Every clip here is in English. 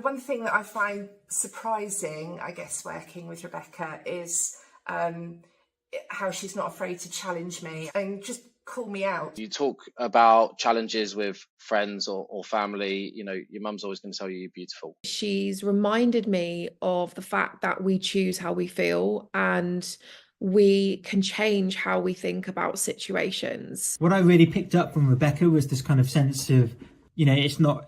one thing that I find surprising, I guess, working with Rebecca is how she's not afraid to challenge me and just call me out. You talk about challenges with friends or family, you know, your mum's always going to tell you you're beautiful. She's reminded me of the fact that we choose how we feel and we can change how we think about situations. What I really picked up from Rebecca was this kind of sense of, you know,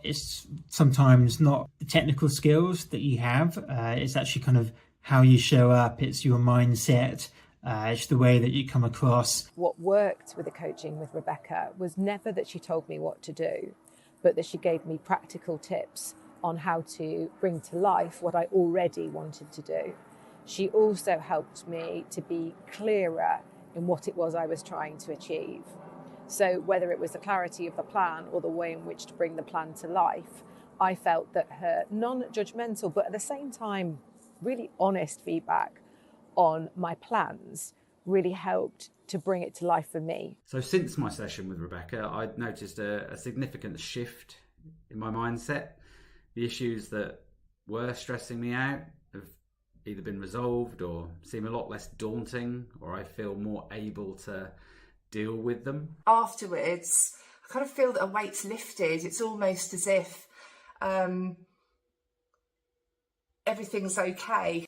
it's sometimes not the technical skills that you have. It's actually kind of how you show up. It's your mindset. It's the way that you come across. What worked with the coaching with Rebecca was never that she told me what to do, but that she gave me practical tips on how to bring to life what I already wanted to do. She also helped me to be clearer in what it was I was trying to achieve. So whether it was the clarity of the plan or the way in which to bring the plan to life, I felt that her non-judgmental, but at the same time, really honest feedback on my plans really helped to bring it to life for me. So since my session with Rebecca, I'd noticed a significant shift in my mindset. The issues that were stressing me out have either been resolved or seem a lot less daunting, or I feel more able to deal with them. Afterwards, I kind of feel that a weight's lifted. It's almost as if everything's okay.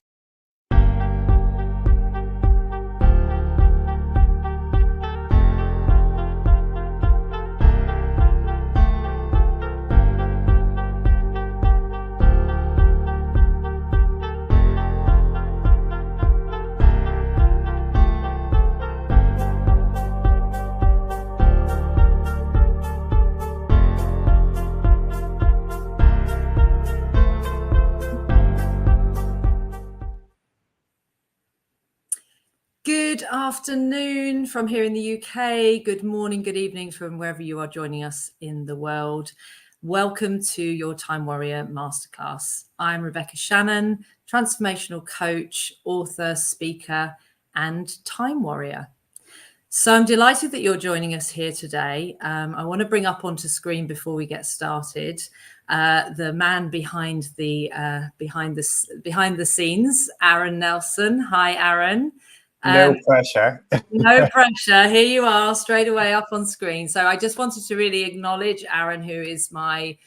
Good afternoon from here in the UK. Good morning, good evening from wherever you are joining us in the world. Welcome to your Time Warrior Masterclass. I'm Rebecca Shannon, transformational coach, author, speaker, and Time Warrior. So I'm delighted that you're joining us here today. I want to bring up onto screen before we get started the man behind the scenes, Aaron Nelson. Hi, Aaron. No pressure. No pressure. Here you are, straight away up on screen. So I just wanted to really acknowledge Aaron, who is my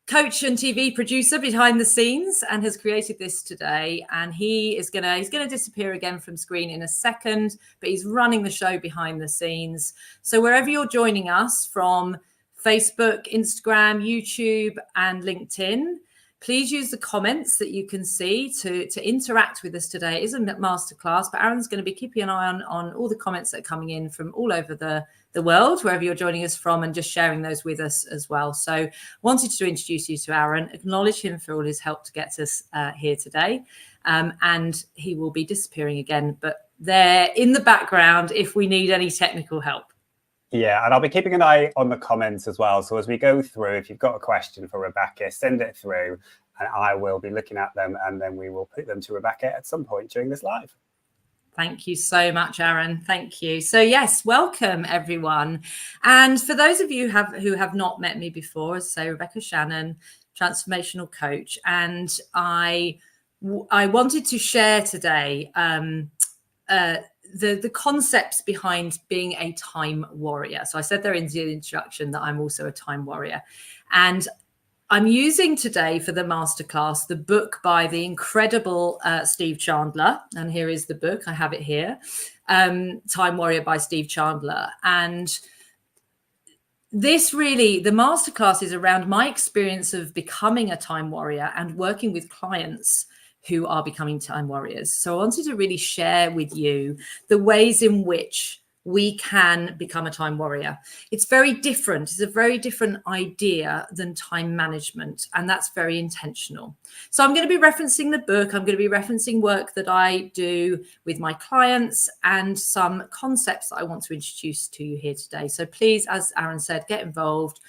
coach and TV producer behind the scenes and has created this today. And he's gonna disappear again from screen in a second, but he's running the show behind the scenes. So wherever you're joining us from, Facebook, Instagram, YouTube, and LinkedIn, please use the comments that you can see to interact with us today. It is a masterclass, but Aaron's going to be keeping an eye on all the comments that are coming in from all over the world, wherever you're joining us from, and just sharing those with us as well. So wanted to introduce you to Aaron, acknowledge him for all his help to get us here today. And he will be disappearing again, but they're in the background if we need any technical help. Yeah, and I'll be keeping an eye on the comments as well. So as we go through, if you've got a question for Rebecca, send it through and I will be looking at them, and then we will put them to Rebecca at some point during this live. Thank you so much, Aaron. Thank you. So yes, welcome everyone. And for those of you who have not met me before, as I say, Rebecca Shannon, transformational coach. And I wanted to share today the concepts behind being a time warrior. So I said there in the introduction that I'm also a time warrior. And I'm using today for the masterclass the book by the incredible Steve Chandler. And here is the book. I have it here. Time Warrior by Steve Chandler. And this really, the masterclass is around my experience of becoming a time warrior and working with clients who are becoming time warriors. So I wanted to really share with you the ways in which we can become a time warrior. It's very different. It's a very different idea than time management, and that's very intentional. So I'm going to be referencing the book. I'm going to be referencing work that I do with my clients and some concepts that I want to introduce to you here today. So please, as Aaron said, get involved.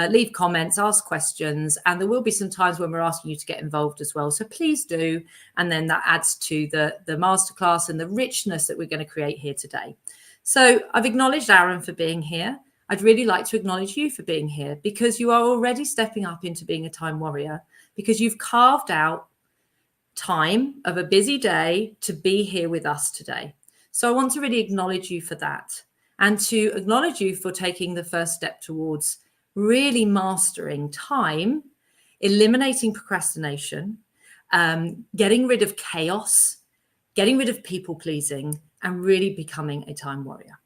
Leave comments, ask questions, and there will be some times when we're asking you to get involved as well. So please do, and then that adds to the masterclass and the richness that we're going to create here today. So I've acknowledged Aaron for being here. I'd really like to acknowledge you for being here, because you are already stepping up into being a time warrior. because you've carved out time of a busy day to be here with us today. So I want to really acknowledge you for that, and to acknowledge you for taking the first step towards really mastering time, eliminating procrastination, getting rid of chaos, getting rid of people pleasing, and really becoming a time warrior.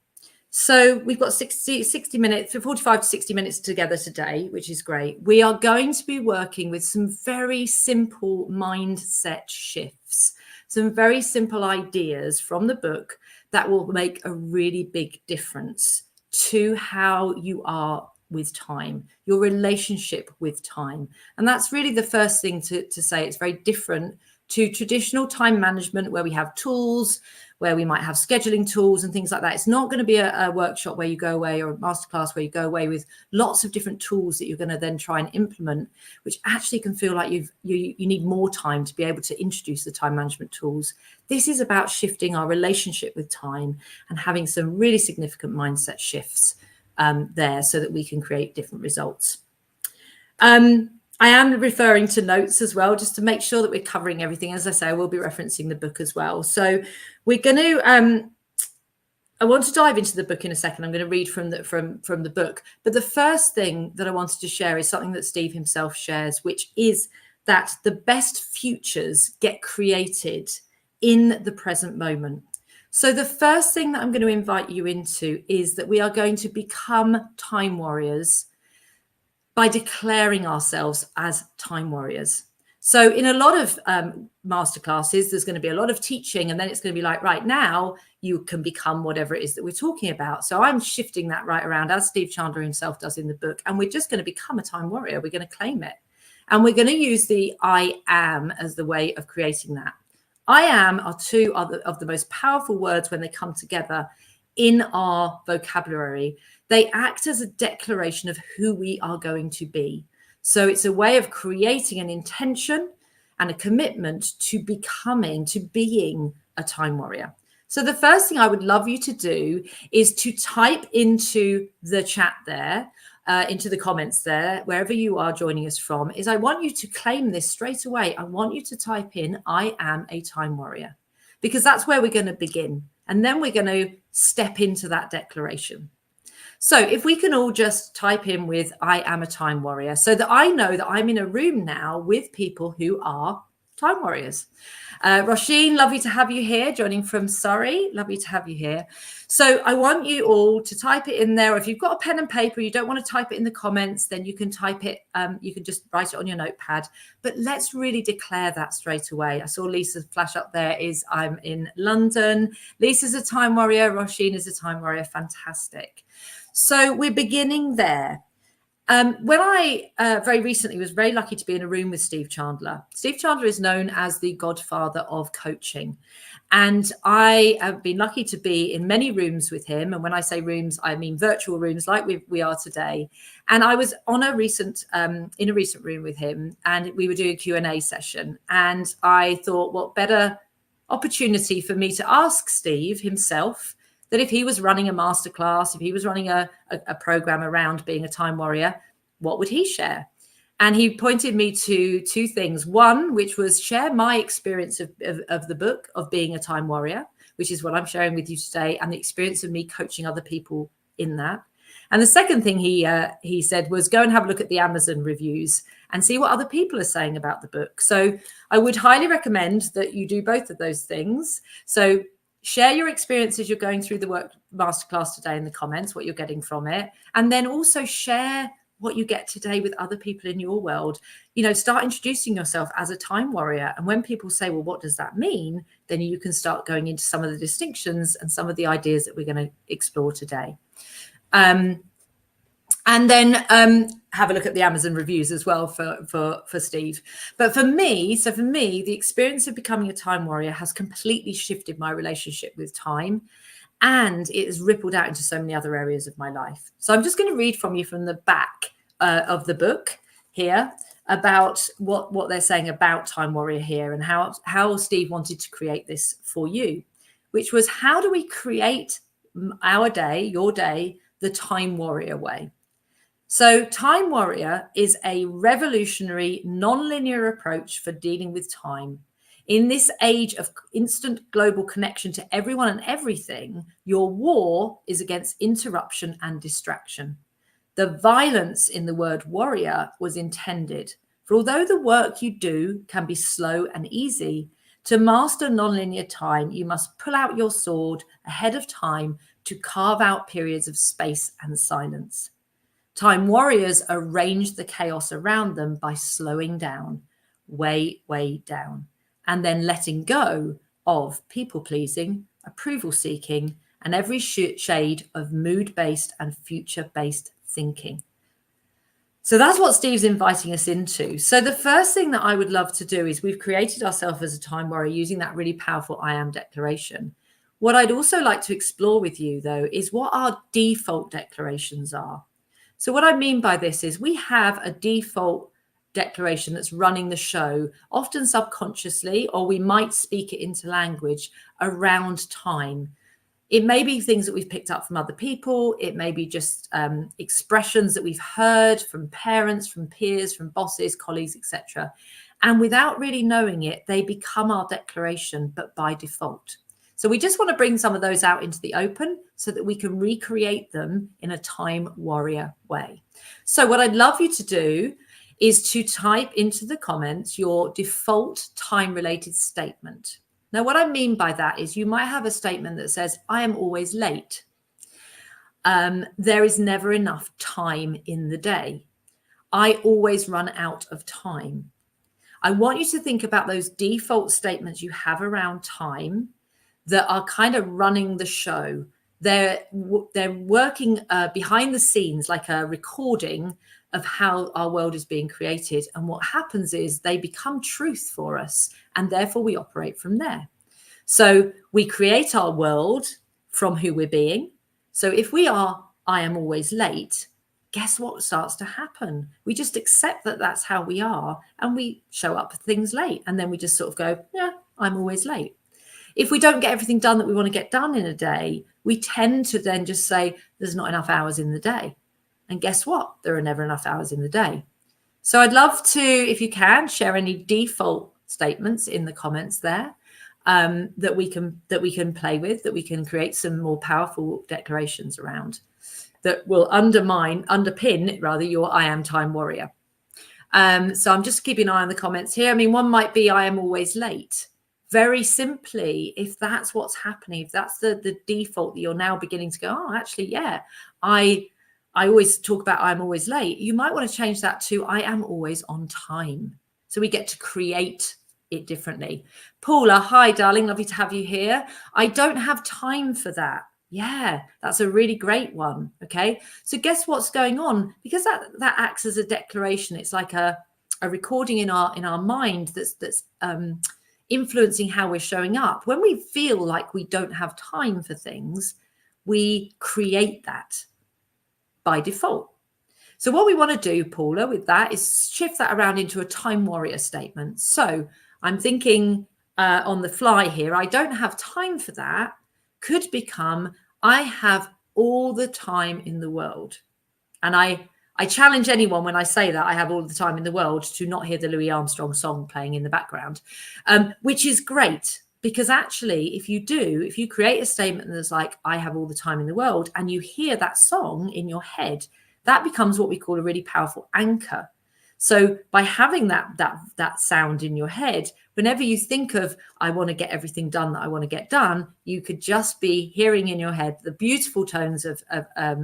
So we've got 60 minutes, 45 to 60 minutes together today, which is great. We are going to be working with some very simple mindset shifts, some very simple ideas from the book that will make a really big difference to how you are with time, your relationship with time. And that's really the first thing to say. It's very different to traditional time management, where we have tools, where we might have scheduling tools and things like that. It's not going to be a workshop where you go away, or a masterclass where you go away with lots of different tools that you're going to then try and implement, which actually can feel like you need more time to be able to introduce the time management tools. This is about shifting our relationship with time and having some really significant mindset shifts there, so that we can create different results. I am referring to notes as well, just to make sure that we're covering everything. As I say, I will be referencing the book as well. So we're going to, I want to dive into the book in a second. I'm going to read from the book. But the first thing that I wanted to share is something that Steve himself shares, which is that the best futures get created in the present moment. So the first thing that I'm going to invite you into is that we are going to become time warriors by declaring ourselves as time warriors. So in a lot of masterclasses, there's going to be a lot of teaching, and then it's going to be like, right now, you can become whatever it is that we're talking about. So I'm shifting that right around, as Steve Chandler himself does in the book, and we're just going to become a time warrior. We're going to claim it. And we're going to use the I am as the way of creating that. I am are two of the most powerful words when they come together in our vocabulary. They act as a declaration of who we are going to be. So it's a way of creating an intention and a commitment to becoming, to being a time warrior. So the first thing I would love you to do is to type into the chat there, into the comments there, wherever you are joining us from, is I want you to claim this straight away. I want you to type in, I am a time warrior, because that's where we're going to begin. And then we're going to step into that declaration. So if we can all just type in with, I am a time warrior, so that I know that I'm in a room now with people who are time warriors. Roisin, lovely to have you here, joining from Surrey. Lovely to have you here. So I want you all to type it in there. If you've got a pen and paper, you don't want to type it in the comments, then you can type it, you can just write it on your notepad. But let's really declare that straight away. I saw Lisa's flash up there, is I'm in London. Lisa's a time warrior. Roisin is a time warrior. Fantastic. So we're beginning there. When I very recently was very lucky to be in a room with Steve Chandler. Steve Chandler is known as the godfather of coaching. And I have been lucky to be in many rooms with him. And when I say rooms, I mean virtual rooms like we are today. And I was on a recent in a recent room with him, and we were doing a Q&A session. And I thought, what better opportunity for me to ask Steve himself that if he was running a masterclass, if he was running a program around being a time warrior, what would he share? And he pointed me to two things. One, which was share my experience of the book of being a time warrior, which is what I'm sharing with you today, and the experience of me coaching other people in that. And the second thing he said was go and have a look at the Amazon reviews and see what other people are saying about the book. So I would highly recommend that you do both of those things. So share your experience as you're going through the work masterclass today in the comments, what you're getting from it. And then also share what you get today with other people in your world. You know, start introducing yourself as a time warrior. And when people say, well, what does that mean? Then you can start going into some of the distinctions and some of the ideas that we're going to explore today. And then have a look at the Amazon reviews as well for Steve. But for me, the experience of becoming a time warrior has completely shifted my relationship with time, and it has rippled out into so many other areas of my life. So I'm just going to read from you from the back of the book here about what they're saying about time warrior here, and how Steve wanted to create this for you, which was, how do we create our day, your day, the time warrior way? So Time Warrior is a revolutionary, non-linear approach for dealing with time. In this age of instant global connection to everyone and everything, your war is against interruption and distraction. The violence in the word warrior was intended, for although the work you do can be slow and easy, to master nonlinear time, you must pull out your sword ahead of time to carve out periods of space and silence. Time warriors arrange the chaos around them by slowing down, way down, and then letting go of people-pleasing, approval-seeking, and every shade of mood-based and future-based thinking. So that's what Steve's inviting us into. So the first thing that I would love to do is we've created ourselves as a time warrior using that really powerful I am declaration. What I'd also like to explore with you, though, is what our default declarations are. So what I mean by this is we have a default declaration that's running the show, often subconsciously, or we might speak it into language around time. It may be things that we've picked up from other people. It may be just expressions that we've heard from parents, from peers, from bosses, colleagues, etc. And without really knowing it, they become our declaration, but by default. So we just want to bring some of those out into the open so that we can recreate them in a time warrior way. So what I'd love you to do is to type into the comments your default time-related statement. Now, what I mean by that is you might have a statement that says, I am always late. There is never enough time in the day. I always run out of time. I want you to think about those default statements you have around time that are kind of running the show. They're working behind the scenes like a recording of how our world is being created. And what happens is they become truth for us, and therefore we operate from there. So we create our world from who we're being. So if we are, I am always late, guess what starts to happen? We just accept that that's how we are, and we show up for things late. And then we just sort of go, yeah, I'm always late. If we don't get everything done that we want to get done in a day, we tend to then just say there's not enough hours in the day. And guess what? There are never enough hours in the day. So I'd love to, if you can, share any default statements in the comments there that we can play with, that we can create some more powerful declarations around that will underpin your I am time warrior. So I'm just keeping an eye on the comments here. I mean, one might be I am always late. Very simply, if that's what's happening, if that's the default that you're now beginning to go, oh, actually, yeah, I always talk about I'm always late. You might want to change that to I am always on time. So we get to create it differently. Paula, hi, darling. Lovely to have you here. I don't have time for that. Yeah, that's a really great one. Okay. So guess what's going on? Because that acts as a declaration. It's like a recording in our mind that's influencing how we're showing up. When we feel like we don't have time for things, we create that by default. So what we want to do, Paula, with that is shift that around into a time warrior statement. So I'm thinking on the fly here, I don't have time for that could become I have all the time in the world. And I challenge anyone when I say that I have all the time in the world to not hear the Louis Armstrong song playing in the background, which is great. Because actually, if you create a statement that's like, I have all the time in the world, and you hear that song in your head, that becomes what we call a really powerful anchor. So by having that sound in your head, whenever you think of, I want to get everything done that I want to get done, you could just be hearing in your head the beautiful tones of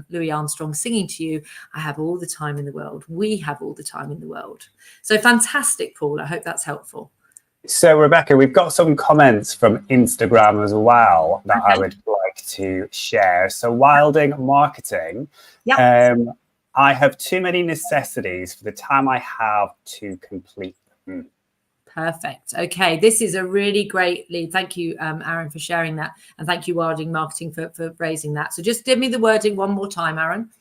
Louis Armstrong singing to you, I have all the time in the world. We have all the time in the world. So fantastic, Paul. I hope that's helpful. So, Rebecca, we've got some comments from Instagram as well that I would like to share. So, Wilding Marketing, I have too many necessities for the time I have to complete them. Perfect. Okay, this is a really great lead. Thank you, Aaron, for sharing that. And thank you, Wilding Marketing, for raising that. So just give me the wording one more time, Aaron.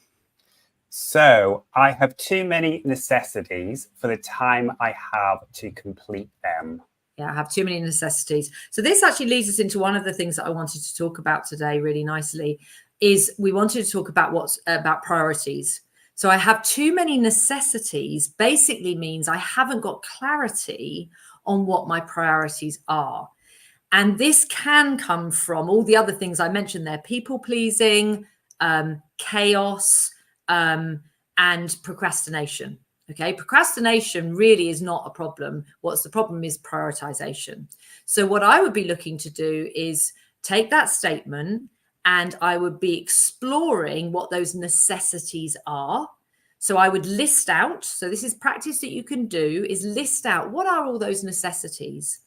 So, I have too many necessities for the time I have to complete them. Yeah, I have too many necessities. So this actually leads us into one of the things that I wanted to talk about today really nicely is we wanted to talk about about priorities. So I have too many necessities basically means I haven't got clarity on what my priorities are. And this can come from all the other things I mentioned there: people pleasing, chaos, and procrastination. Okay, procrastination really is not a problem. What's the problem is prioritization. So what I would be looking to do is take that statement, and I would be exploring what those necessities are. So I would list out, so this is practice that you can do, is list out what are all those necessities.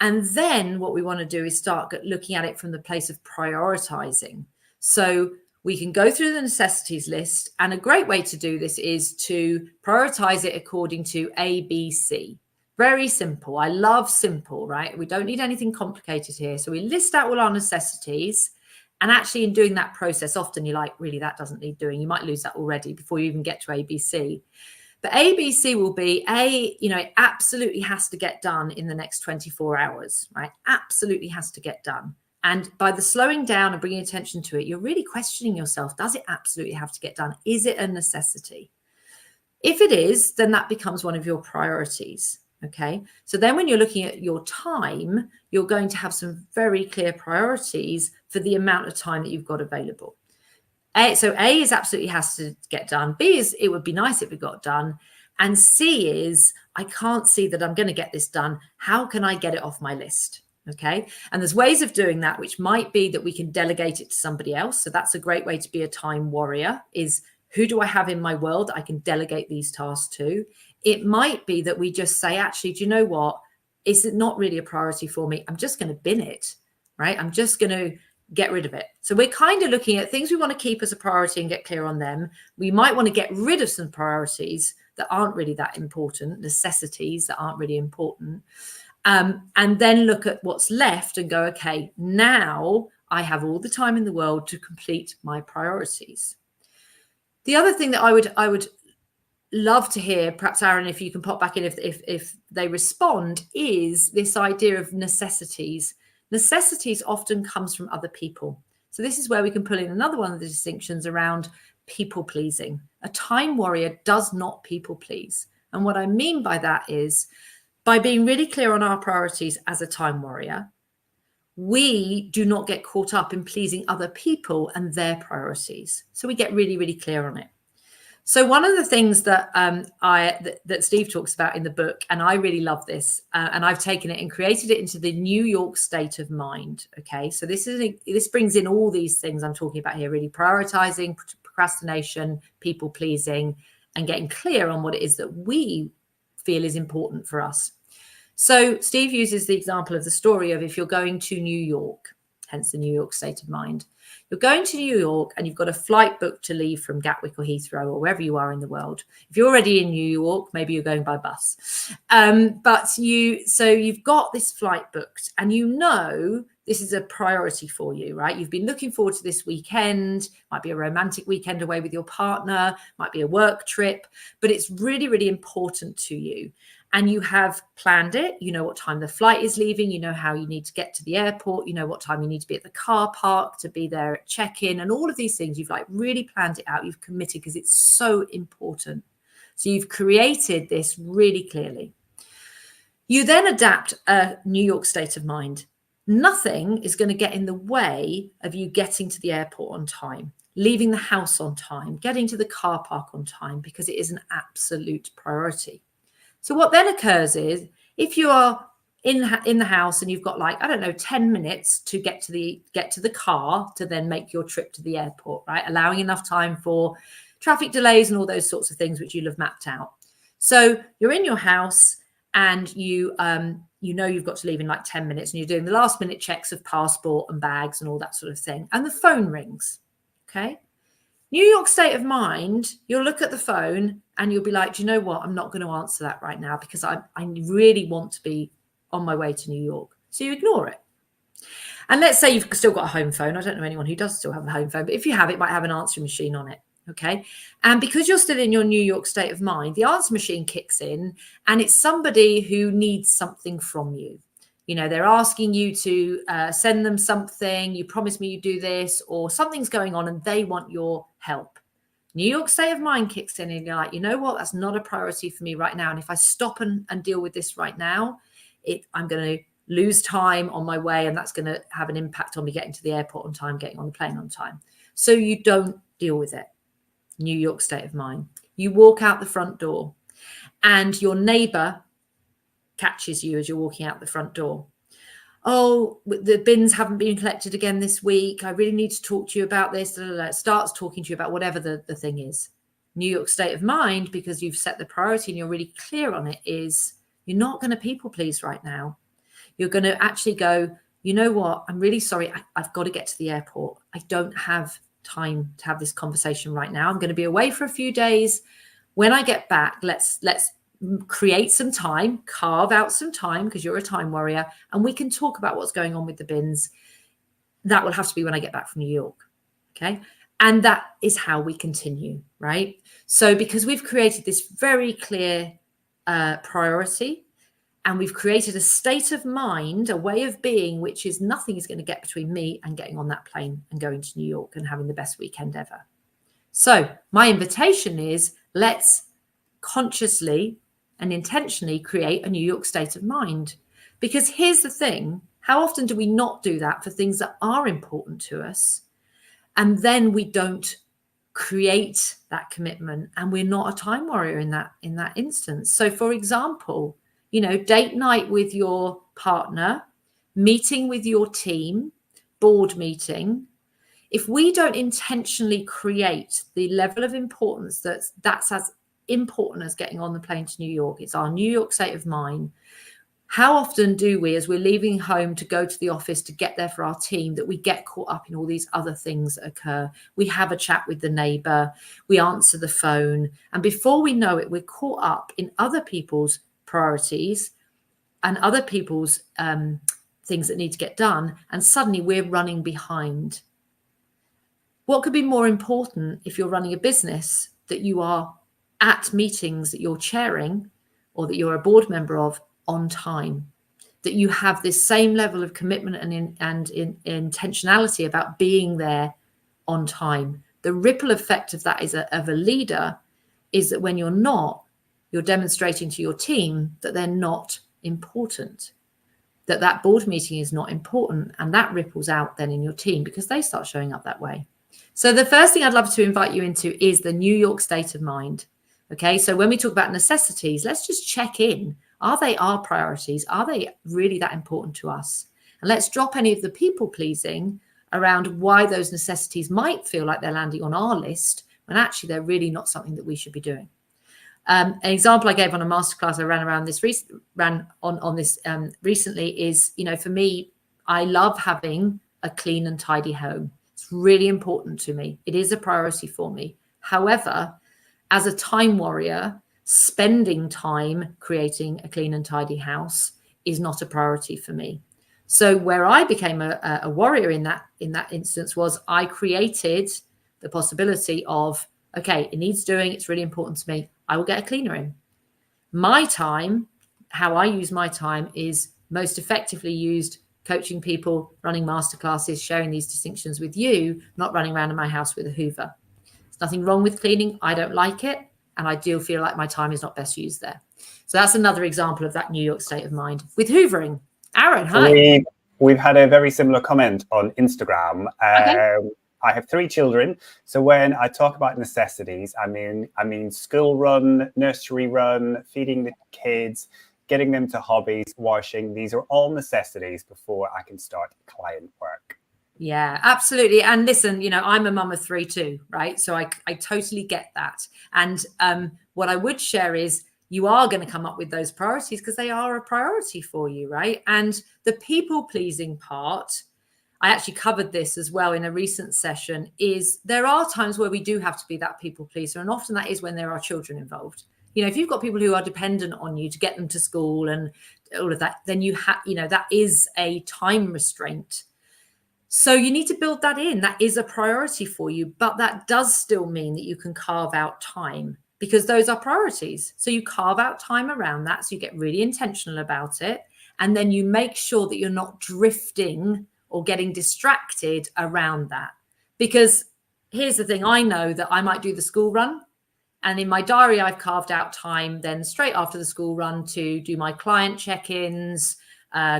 And then what we want to do is start looking at it from the place of prioritizing. So we can go through the necessities list, and a great way to do this is to prioritize it according to A, B, C. Very simple. I love simple, right? We don't need anything complicated here. So we list out all our necessities. And actually in doing that process, often you're like, really, that doesn't need doing. You might lose that already before you even get to A, B, C. But A, B, C will be A, you know, it absolutely has to get done in the next 24 hours, right? Absolutely has to get done. And by the slowing down and bringing attention to it, you're really questioning yourself. Does it absolutely have to get done? Is it a necessity? If it is, then that becomes one of your priorities. Okay. So then when you're looking at your time, you're going to have some very clear priorities for the amount of time that you've got available. So A is absolutely has to get done. B is it would be nice if it got done. And C is I can't see that I'm going to get this done. How can I get it off my list? Okay. And there's ways of doing that, which might be that we can delegate it to somebody else. So that's a great way to be a time warrior, is who do I have in my world that I can delegate these tasks to? It might be that we just say, actually, do you know what? Is it not really a priority for me? I'm just going to bin it, right? I'm just going to get rid of it. So we're kind of looking at things we want to keep as a priority and get clear on them. We might want to get rid of some priorities that aren't really that important, necessities that aren't really important. And then look at what's left and go, okay, now I have all the time in the world to complete my priorities. The other thing that I would love to hear, perhaps Aaron, if you can pop back in if they respond, is this idea of necessities. Necessities often comes from other people. So this is where we can pull in another one of the distinctions around people pleasing. A time warrior does not people please. And what I mean by that is by being really clear on our priorities as a time warrior, we do not get caught up in pleasing other people and their priorities. So we get really, really clear on it. So one of the things that that Steve talks about in the book, and I really love this, and I've taken it and created it into the New York state of mind. Okay, so this brings in all these things I'm talking about here: really prioritizing, procrastination, people pleasing, and getting clear on what it is that we feel is important for us. So Steve uses the example of the story of if you're going to New York, hence the New York state of mind. You're going to New York and you've got a flight booked to leave from Gatwick or Heathrow or wherever you are in the world. If you're already in New York, maybe you're going by bus. But you've got this flight booked and you know this is a priority for you, right? You've been looking forward to this weekend. Might be a romantic weekend away with your partner, might be a work trip, but it's really, really important to you. And you have planned it. You know what time the flight is leaving. You know how you need to get to the airport. You know what time you need to be at the car park to be there at check-in, and all of these things. You've like really planned it out. You've committed because it's so important. So you've created this really clearly. You then adapt a New York state of mind. Nothing is going to get in the way of you getting to the airport on time, leaving the house on time, getting to the car park on time, because it is an absolute priority. So what then occurs is if you are in the house and you've got 10 minutes to get to the car to then make your trip to the airport, right? Allowing enough time for traffic delays and all those sorts of things which you'll have mapped out. So you're in your house and you know you've got to leave in 10 minutes and you're doing the last minute checks of passport and bags and all that sort of thing. And the phone rings, okay? New York state of mind, you'll look at the phone and you'll be like, do you know what? I'm not going to answer that right now because I really want to be on my way to New York. So you ignore it. And let's say you've still got a home phone. I don't know anyone who does still have a home phone, but if you have, it might have an answering machine on it. Okay. And because you're still in your New York state of mind, the answer machine kicks in and it's somebody who needs something from you. You know, they're asking you to send them something. You promised me you do this, or something's going on and they want your help. New York state of mind kicks in and you're like, you know what, that's not a priority for me right now. And if I stop and deal with this right now, I'm going to lose time on my way, and that's going to have an impact on me getting to the airport on time, getting on the plane on time. So you don't deal with it. New York state of mind. You walk out the front door and your neighbor catches you as you're walking out the front door. Oh, the bins haven't been collected again this week. I really need to talk to you about this. Starts talking to you about whatever the thing is. New York state of mind, because you've set the priority and you're really clear on it, is you're not going to people please right now. You're going to actually go, you know what? I'm really sorry. I've got to get to the airport. I don't have time to have this conversation right now. I'm going to be away for a few days. When I get back, let's create some time, carve out some time, because you're a time warrior, and we can talk about what's going on with the bins. That will have to be when I get back from New York. Okay. And that is how we continue, right? So because we've created this very clear priority, and we've created a state of mind, a way of being, which is nothing is going to get between me and getting on that plane and going to New York and having the best weekend ever. So my invitation is, let's consciously and intentionally create a New York state of mind. Because here's the thing, how often do we not do that for things that are important to us? And then we don't create that commitment, and we're not a time warrior in that instance. So for example, date night with your partner, meeting with your team, board meeting. If we don't intentionally create the level of importance that's as important as getting on the plane to New York, it's our New York state of mind. How often do we, as we're leaving home to go to the office to get there for our team, that we get caught up in all these other things that occur? We have a chat with the neighbor, we answer the phone, and before we know it, we're caught up in other people's priorities and other people's things that need to get done, and suddenly we're running behind. What could be more important if you're running a business, that you are at meetings that you're chairing or that you're a board member of on time, that you have this same level of commitment and intentionality about being there on time. The ripple effect of that of a leader is that when you're not, you're demonstrating to your team that they're not important, that board meeting is not important, and that ripples out then in your team because they start showing up that way. So the first thing I'd love to invite you into is the New York state of mind. Okay, so when we talk about necessities, let's just check in. Are they our priorities? Are they really that important to us? And let's drop any of the people pleasing around why those necessities might feel like they're landing on our list when actually they're really not something that we should be doing. An example I gave on a masterclass I ran on this recently is, for me, I love having a clean and tidy home. It's really important to me. It is a priority for me. However, as a time warrior, spending time creating a clean and tidy house is not a priority for me. So where I became a warrior in that instance was I created the possibility of, okay, it needs doing, it's really important to me, I will get a cleaner in. My time, how I use my time, is most effectively used coaching people, running masterclasses, sharing these distinctions with you, not running around in my house with a Hoover. There's nothing wrong with cleaning. I don't like it. And I do feel like my time is not best used there. So that's another example of that New York state of mind. With hoovering, Aaron, hi. We've had a very similar comment on Instagram. Okay. I have 3 children. So when I talk about necessities, I mean school run, nursery run, feeding the kids, getting them to hobbies, washing. These are all necessities before I can start client work. Yeah, absolutely. And listen, I'm a mum of 3 too, right? So I totally get that. And what I would share is you are going to come up with those priorities because they are a priority for you, right? And the people pleasing part, I actually covered this as well in a recent session, is there are times where we do have to be that people pleaser. And often that is when there are children involved. If you've got people who are dependent on you to get them to school and all of that, then that is a time restraint. So you need to build that in. That is a priority for you, but that does still mean that you can carve out time because those are priorities. So you carve out time around that. So you get really intentional about it. And then you make sure that you're not drifting or getting distracted around that. Because here's the thing. I know that I might do the school run, and in my diary, I've carved out time then straight after the school run to do my client check-ins,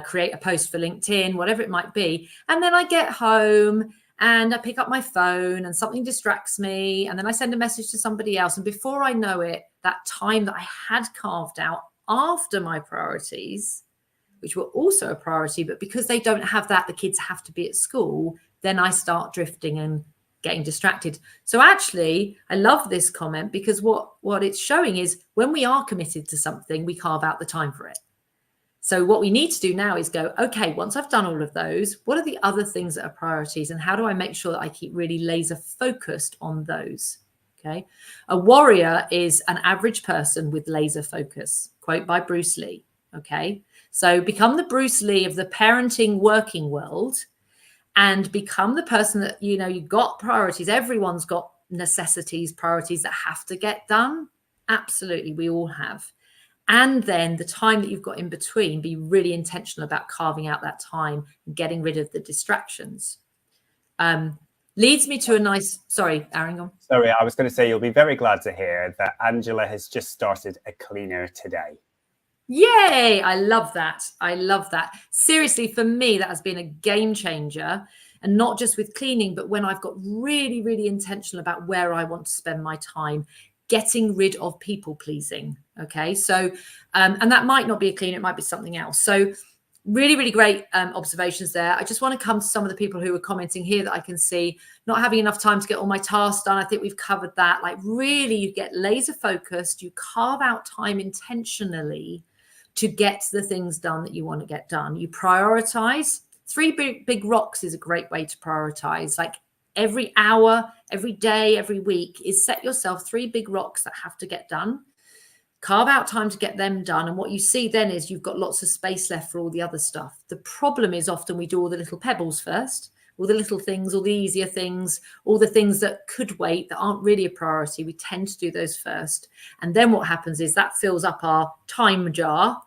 create a post for LinkedIn, whatever it might be. And then I get home and I pick up my phone and something distracts me. And then I send a message to somebody else. And before I know it, that time that I had carved out after my priorities, which were also a priority, but because they don't have that, the kids have to be at school, then I start drifting and getting distracted. So actually, I love this comment, because what it's showing is when we are committed to something, we carve out the time for it. So what we need to do now is go, okay, once I've done all of those, what are the other things that are priorities? And how do I make sure that I keep really laser focused on those? Okay. A warrior is an average person with laser focus, quote by Bruce Lee. Okay. So become the Bruce Lee of the parenting working world, and become the person that, you know, you've got priorities. Everyone's got necessities, priorities that have to get done. Absolutely. We all have. And then the time that you've got in between, be really intentional about carving out that time and getting rid of the distractions. Leads me to a nice, sorry, Aaron, go on. Sorry, I was going to say, you'll be very glad to hear that Angela has just started a cleaner today. Yay! I love that. I love that. Seriously, for me, that has been a game changer. And not just with cleaning, but when I've got really, really intentional about where I want to spend my time, getting rid of people pleasing. Okay. So, and that might not be a cleaner, it might be something else. So really, really great observations there. I just want to come to some of the people who are commenting here that I can see not having enough time to get all my tasks done. I think we've covered that. Like, really, you get laser focused, you carve out time intentionally to get the things done that you want to get done. You prioritize. 3 big rocks is a great way to prioritize. Like, every hour, every day, every week is set yourself 3 big rocks that have to get done. Carve out time to get them done. And what you see then is you've got lots of space left for all the other stuff. The problem is often we do all the little pebbles first, all the little things, all the easier things, all the things that could wait, that aren't really a priority. We tend to do those first. And then what happens is that fills up our time jar.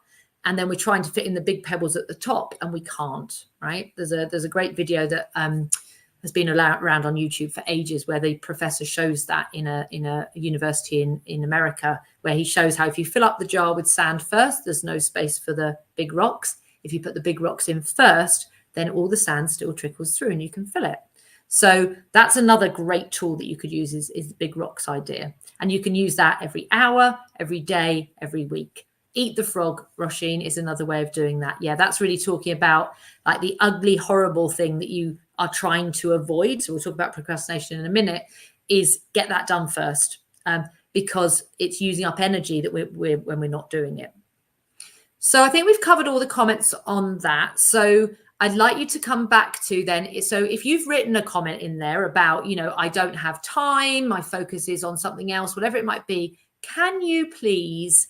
And then we're trying to fit in the big pebbles at the top, and we can't, right? There's a great video that has been around on YouTube for ages, where the professor shows that in a university in America, where he shows how if you fill up the jar with sand first, there's no space for the big rocks. If you put the big rocks in first, then all the sand still trickles through and you can fill it. So that's another great tool that you could use is the big rocks idea. And you can use that every hour, every day, every week. Eat the frog, Roisin, is another way of doing that. Yeah, that's really talking about like the ugly, horrible thing that you are trying to avoid. So we'll talk about procrastination in a minute, is get that done first, because it's using up energy that we're when we're not doing it. So I think we've covered all the comments on that. So I'd like you to come back to then. So if you've written a comment in there about, you know, I don't have time, my focus is on something else, whatever it might be, can you please,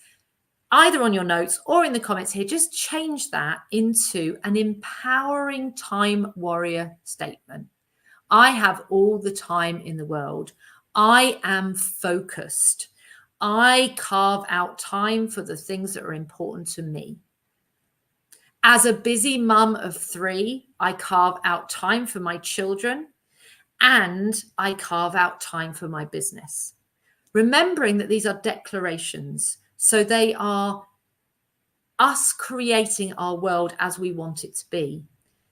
either on your notes or in the comments here, just change that into an empowering time warrior statement. I have all the time in the world. I am focused. I carve out time for the things that are important to me. As a busy mum of 3, I carve out time for my children, and I carve out time for my business. Remembering that these are declarations. So they are us creating our world as we want it to be.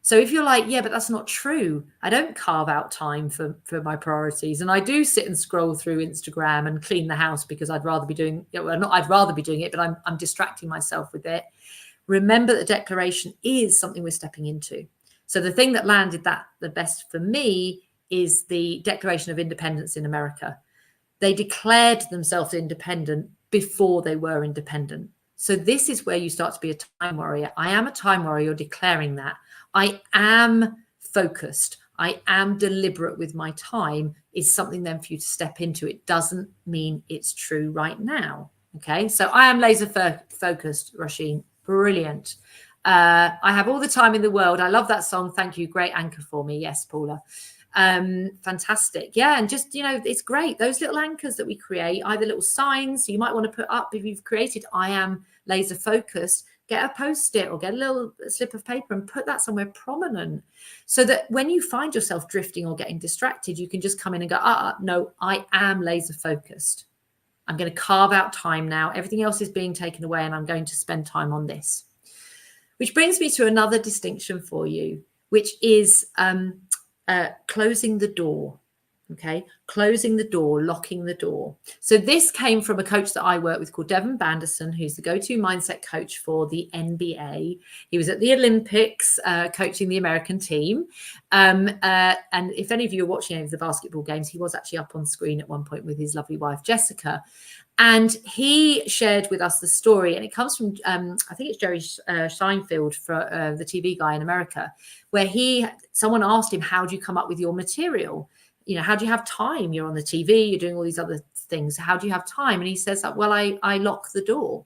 So if you're like, yeah, but that's not true, I don't carve out time for my priorities, and I do sit and scroll through Instagram and clean the house because I'd rather be doing, well, not I'd rather be doing it, but I'm distracting myself with it. Remember that declaration is something we're stepping into. So the thing that landed that the best for me is the Declaration of Independence in America. They declared themselves independent before they were independent. So this is where you start to be a time warrior. I am a time warrior. You're declaring that. I am focused. I am deliberate with my time is something then for you to step into. It doesn't mean it's true right now. Okay. So I am laser focused, Roisin. Brilliant. I have all the time in the world. I love that song. Thank you. Great anchor for me. Yes, Paula. Fantastic. Yeah. And just, you know, it's great. Those little anchors that we create, either little signs, so you might want to put up if you've created, I am laser focused. get a post-it or get a little slip of paper and put that somewhere prominent, so that when you find yourself drifting or getting distracted, you can just come in and go, no, I am laser focused. I'm going to carve out time now. Everything else is being taken away and I'm going to spend time on this. Which brings me to another distinction for you, which is closing the door. Okay, closing the door, locking the door. So this came from a coach that I work with called Devon Banderson, who's the go-to mindset coach for the NBA. He was at the Olympics coaching the American team. And if any of you are watching any of the basketball games, he was actually up on screen at one point with his lovely wife, Jessica. And he shared with us the story, and it comes from, I think it's Jerry Seinfeld, for the TV guy in America, where someone asked him, how do you come up with your material? You know, how do you have time? You're on the TV, you're doing all these other things. How do you have time? And he says, well, I lock the door.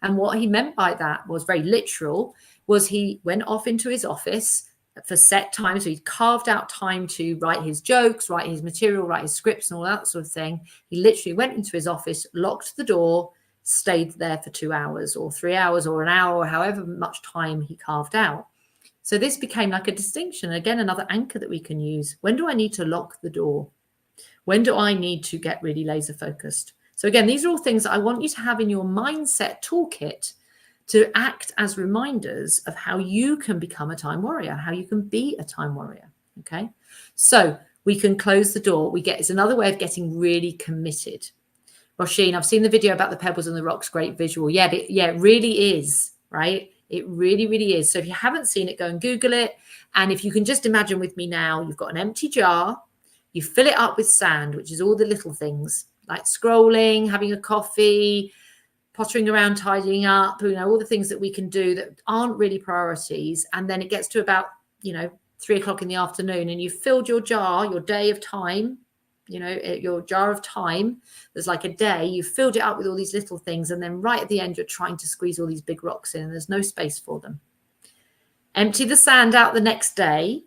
And what he meant by that was very literal, was he went off into his office for set time. So he carved out time to write his jokes, write his material, write his scripts and all that sort of thing. He literally went into his office, locked the door, stayed there for 2 hours or 3 hours or an hour or however much time he carved out. So this became like a distinction. Again, another anchor that we can use. When do I need to lock the door? When do I need to get really laser focused? So again, these are all things that I want you to have in your mindset toolkit to act as reminders of how you can become a time warrior, how you can be a time warrior. Okay. So we can close the door. It's another way of getting really committed. Roisin, I've seen the video about the pebbles and the rocks. Great visual. Yeah, it really is, right? It really, really is. So if you haven't seen it, go and Google it. And if you can just imagine with me now, you've got an empty jar, you fill it up with sand, which is all the little things like scrolling, having a coffee, pottering around, tidying up, all the things that we can do that aren't really priorities. And then it gets to about, 3 o'clock in the afternoon and you've filled your jar, your day of time, your jar of time. There's like a day, you've filled it up with all these little things. And then right at the end, you're trying to squeeze all these big rocks in and there's no space for them. Empty the sand out the next day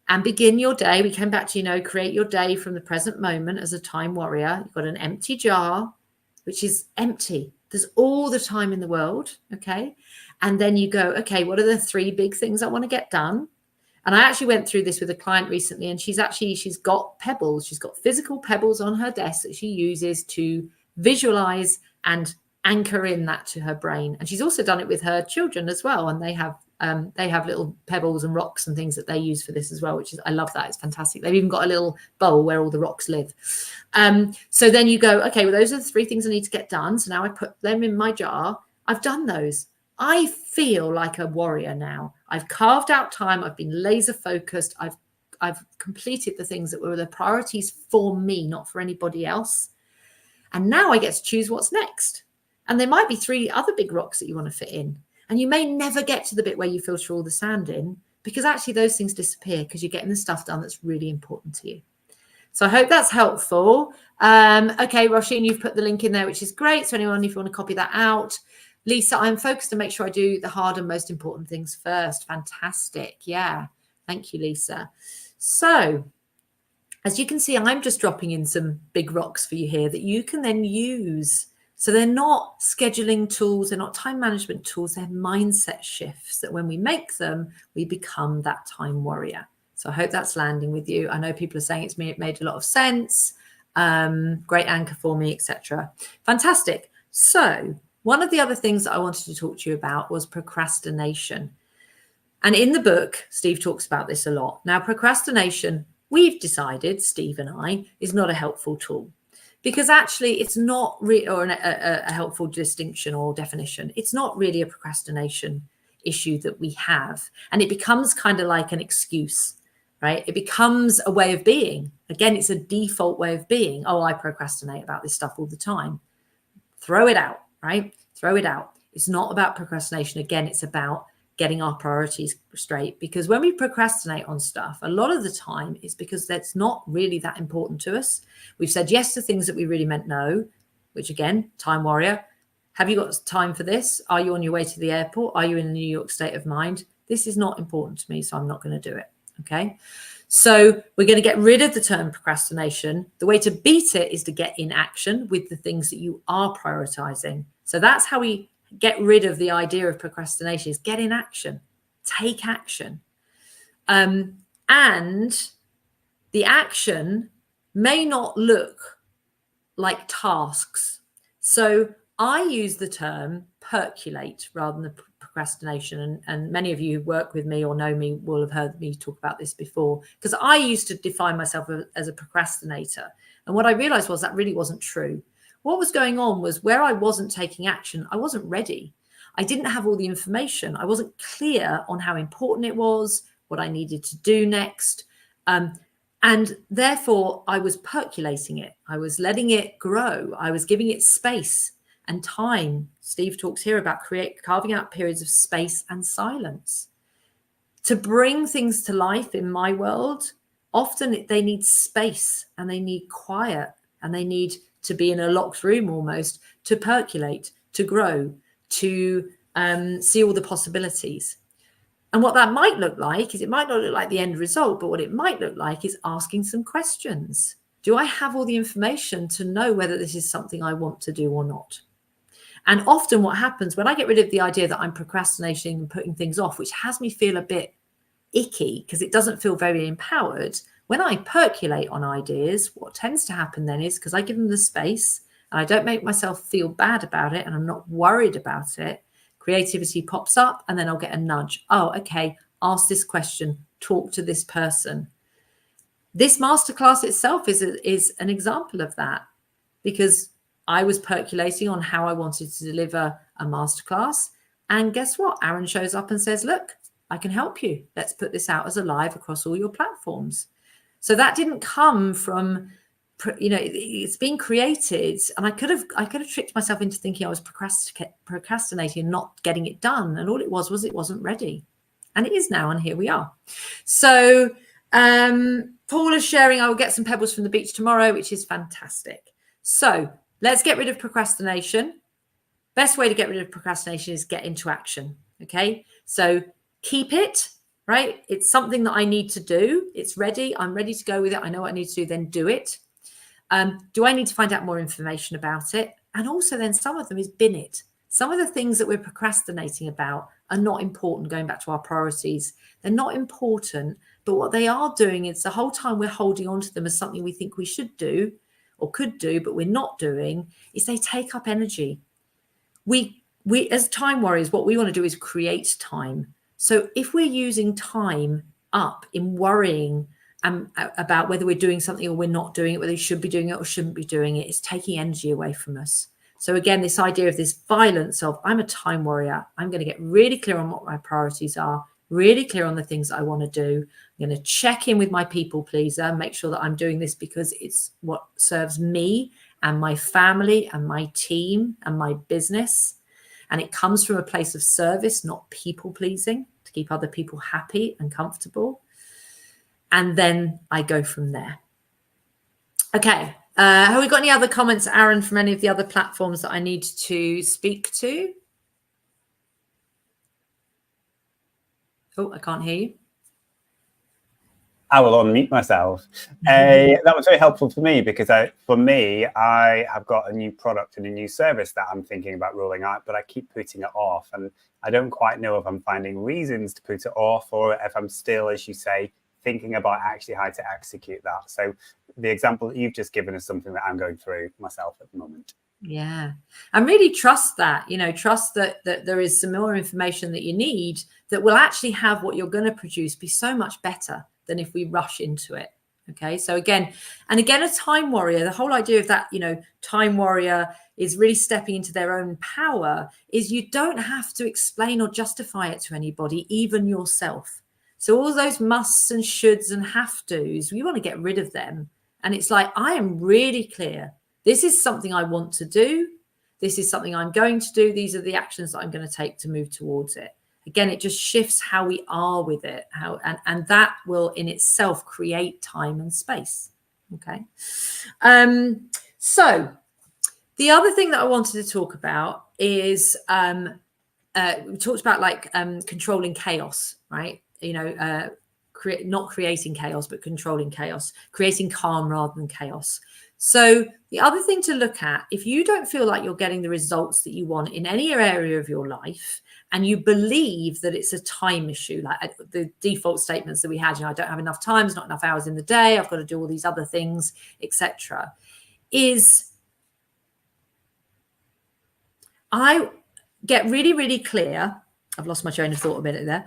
and begin your day. We came back to, create your day from the present moment as a time warrior. You've got an empty jar, which is empty. There's all the time in the world. Okay. And then you go, okay, what are the 3 big things I want to get done? And I actually went through this with a client recently, and she's got pebbles. She's got physical pebbles on her desk that she uses to visualize and anchor in that to her brain. And she's also done it with her children as well. And they have little pebbles and rocks and things that they use for this as well, I love that. It's fantastic. They've even got a little bowl where all the rocks live. So then you go, okay, well, those are the 3 things I need to get done. So now I put them in my jar. I've done those. I feel like a warrior now. I've carved out time. I've been laser focused. I've completed the things that were the priorities for me, not for anybody else. And now I get to choose what's next. And there might be 3 other big rocks that you want to fit in. And you may never get to the bit where you filter all the sand in, because actually those things disappear because you're getting the stuff done that's really important to you. So I hope that's helpful. Okay, Roisin, you've put the link in there, which is great. So anyone, if you want to copy that out. Lisa, I'm focused to make sure I do the hard and most important things first. Fantastic. Yeah. Thank you, Lisa. So as you can see, I'm just dropping in some big rocks for you here that you can then use. So they're not scheduling tools. They're not time management tools. They're mindset shifts that when we make them, we become that time warrior. So I hope that's landing with you. I know people are saying it made a lot of sense. Great anchor for me, etc. Fantastic. So one of the other things that I wanted to talk to you about was procrastination. And in the book, Steve talks about this a lot. Now, procrastination, we've decided, Steve and I, is not a helpful tool, because actually it's not really, or a helpful distinction or definition. It's not really a procrastination issue that we have. And it becomes kind of like an excuse, right? It becomes a way of being. Again, it's a default way of being. Oh, I procrastinate about this stuff all the time. Throw it out. Right? Throw it out. It's not about procrastination. Again, it's about getting our priorities straight, because when we procrastinate on stuff, a lot of the time it's because that's not really that important to us. We've said yes to things that we really meant no, which again, time warrior. Have you got time for this? Are you on your way to the airport? Are you in a New York state of mind? This is not important to me, so I'm not going to do it. Okay. So we're going to get rid of the term procrastination. The way to beat it is to get in action with the things that you are prioritizing. So that's how we get rid of the idea of procrastination is get in action, take action. And the action may not look like tasks. So I use the term percolate rather than procrastination. And many of you who work with me or know me will have heard me talk about this before, because I used to define myself as a procrastinator. And what I realized was that really wasn't true. What was going on was where I wasn't taking action, I wasn't ready. I didn't have all the information. I wasn't clear on how important it was, what I needed to do next. And therefore, I was percolating it. I was letting it grow. I was giving it space and time. Steve talks here about carving out periods of space and silence. To bring things to life in my world, often they need space and they need quiet and they need to be in a locked room almost to percolate, to grow, to see all the possibilities. And what that might look like is, it might not look like the end result, but what it might look like is asking some questions. Do I have all the information to know whether this is something I want to do or not? And often what happens when I get rid of the idea that I'm procrastinating and putting things off, which has me feel a bit icky because it doesn't feel very empowered, when I percolate on ideas, what tends to happen then is, because I give them the space and I don't make myself feel bad about it and I'm not worried about it, creativity pops up and then I'll get a nudge. Oh, okay, ask this question, talk to this person. This masterclass itself is an example of that, because I was percolating on how I wanted to deliver a masterclass. And guess what? Aaron shows up and says, look, I can help you. Let's put this out as a live across all your platforms. So that didn't come from, it's been created, and I could have tricked myself into thinking I was procrastinating and not getting it done. And all it was it wasn't ready. And it is now, and here we are. So Paul is sharing, I will get some pebbles from the beach tomorrow, which is fantastic. So let's get rid of procrastination. Best way to get rid of procrastination is get into action. Okay. So keep it, right? It's something that I need to do. It's ready. I'm ready to go with it. I know what I need to do. Then do it. Do I need to find out more information about it? And also then some of them is bin it. Some of the things that we're procrastinating about are not important, going back to our priorities. They're not important, but what they are doing is the whole time we're holding on to them as something we think we should do or could do, but we're not doing, is they take up energy. We as time warriors, what we want to do is create time. So if we're using time up in worrying about whether we're doing something or we're not doing it, whether we should be doing it or shouldn't be doing it, it's taking energy away from us. So again, this idea of this violence of, I'm a time warrior. I'm going to get really clear on what my priorities are, really clear on the things I want to do. I'm going to check in with my people pleaser, make sure that I'm doing this because it's what serves me and my family and my team and my business. And it comes from a place of service, not people pleasing, to keep other people happy and comfortable. And then I go from there. Okay. Have we got any other comments, Aaron, from any of the other platforms that I need to speak to? Oh, I can't hear you. I will unmute myself. That was very helpful for me because I have got a new product and a new service that I'm thinking about rolling out, but I keep putting it off. And I don't quite know if I'm finding reasons to put it off or if I'm still, as you say, thinking about actually how to execute that. So the example that you've just given is something that I'm going through myself at the moment. Yeah. And really trust that, trust that there is some more information that you need that will actually have what you're going to produce be so much better than if we rush into it. Okay. So again, a time warrior, the whole idea of that, time warrior is really stepping into their own power, is you don't have to explain or justify it to anybody, even yourself. So all those musts and shoulds and have tos, we want to get rid of them. And it's like, I am really clear. This is something I want to do. This is something I'm going to do. These are the actions that I'm going to take to move towards it. Again, it just shifts how we are with it, and that will in itself create time and space. Okay. So the other thing that I wanted to talk about is we talked about controlling chaos, right? not creating chaos, but controlling chaos, creating calm rather than chaos. So the other thing to look at, if you don't feel like you're getting the results that you want in any area of your life, and you believe that it's a time issue, like the default statements that we had, I don't have enough time, there's not enough hours in the day, I've got to do all these other things, etc. I get really, really clear. I've lost my train of thought a minute there.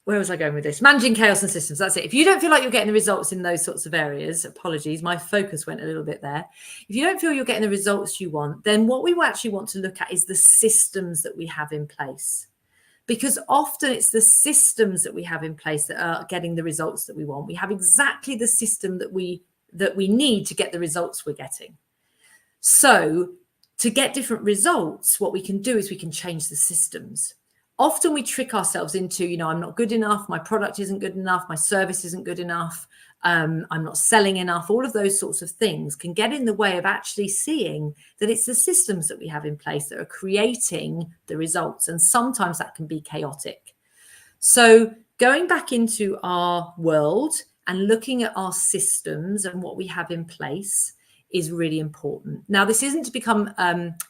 Where was I going with this? Managing chaos and systems. That's it. If you don't feel like you're getting the results in those sorts of areas, apologies, my focus went a little bit there. If you don't feel you're getting the results you want, then what we actually want to look at is the systems that we have in place. Because often it's the systems that we have in place that are getting the results that we want. We have exactly the system that we need to get the results we're getting. So to get different results, what we can do is we can change the systems. Often we trick ourselves into, I'm not good enough, my product isn't good enough, my service isn't good enough, I'm not selling enough. All of those sorts of things can get in the way of actually seeing that it's the systems that we have in place that are creating the results. And sometimes that can be chaotic. So going back into our world and looking at our systems and what we have in place is really important. Now, this isn't to become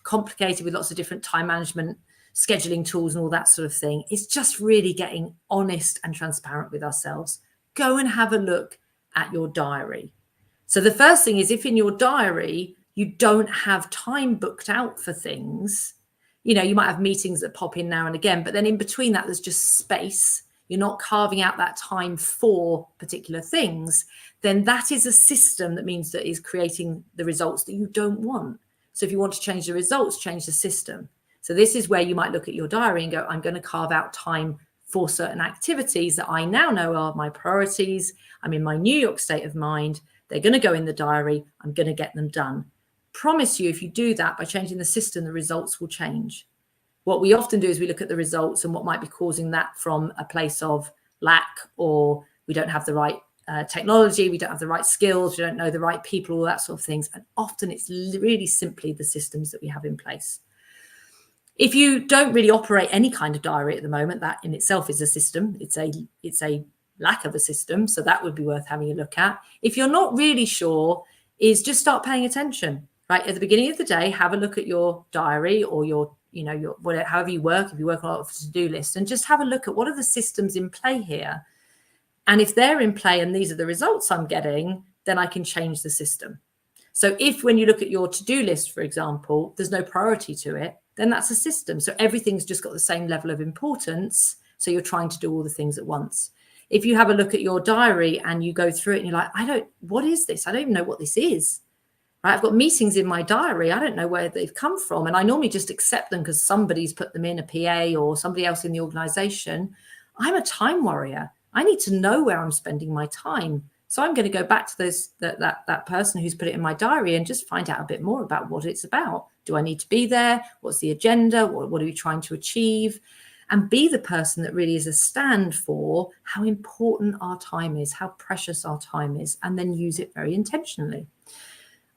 complicated with lots of different time management scheduling tools and all that sort of thing. It's just really getting honest and transparent with ourselves. Go and have a look at your diary. So the first thing is, if in your diary you don't have time booked out for things, you might have meetings that pop in now and again, but then in between that there's just space, you're not carving out that time for particular things, then that is a system that means that is creating the results that you don't want. So if you want to change the results, change the system. So this is where you might look at your diary and go, I'm going to carve out time for certain activities that I now know are my priorities. I'm in my New York state of mind. They're going to go in the diary. I'm going to get them done. Promise you, if you do that by changing the system, the results will change. What we often do is we look at the results and what might be causing that from a place of lack, or we don't have the right technology, we don't have the right skills, we don't know the right people, all that sort of things. And often it's really simply the systems that we have in place. If you don't really operate any kind of diary at the moment, that in itself is a system. It's a lack of a system. So that would be worth having a look at. If you're not really sure, is just start paying attention, right? At the beginning of the day, have a look at your diary or your whatever, however you work, if you work on a to-do list, and just have a look at what are the systems in play here. And if they're in play and these are the results I'm getting, then I can change the system. So if when you look at your to-do list, for example, there's no priority to it, then that's a system. So everything's just got the same level of importance. So you're trying to do all the things at once. If you have a look at your diary and you go through it and you're like, what is this? I don't even know what this is. Right? I've got meetings in my diary. I don't know where they've come from. And I normally just accept them because somebody's put them in, a PA or somebody else in the organization. I'm a time warrior. I need to know where I'm spending my time. So I'm going to go back to that person who's put it in my diary and just find out a bit more about what it's about. Do I need to be there? What's the agenda? What are we trying to achieve? And be the person that really is a stand for how important our time is, how precious our time is, and then use it very intentionally.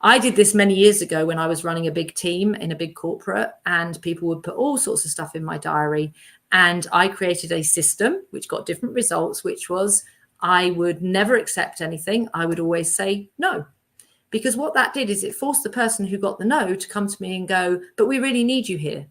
I did this many years ago when I was running a big team in a big corporate, and people would put all sorts of stuff in my diary. And I created a system which got different results, which was I would never accept anything. I would always say no. Because what that did is it forced the person who got the no to come to me and go, but we really need you here.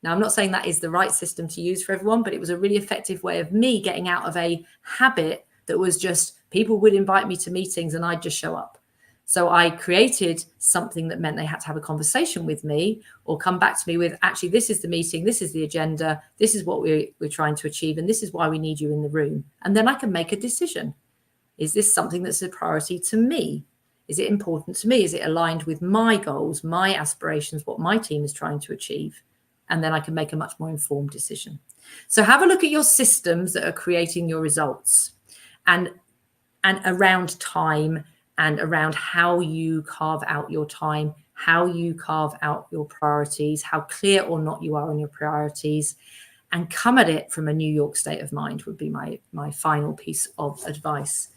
Now, I'm not saying that is the right system to use for everyone, but it was a really effective way of me getting out of a habit that was just people would invite me to meetings and I'd just show up. So I created something that meant they had to have a conversation with me or come back to me with, actually, this is the meeting, this is the agenda, this is what we're trying to achieve, and this is why we need you in the room. And then I can make a decision. Is this something that's a priority to me? Is it important to me? Is it aligned with my goals, my aspirations, what my team is trying to achieve? And then I can make a much more informed decision. So have a look at your systems that are creating your results and around time and around how you carve out your time, how you carve out your priorities, how clear or not you are on your priorities, and come at it from a New York state of mind would be my final piece of advice.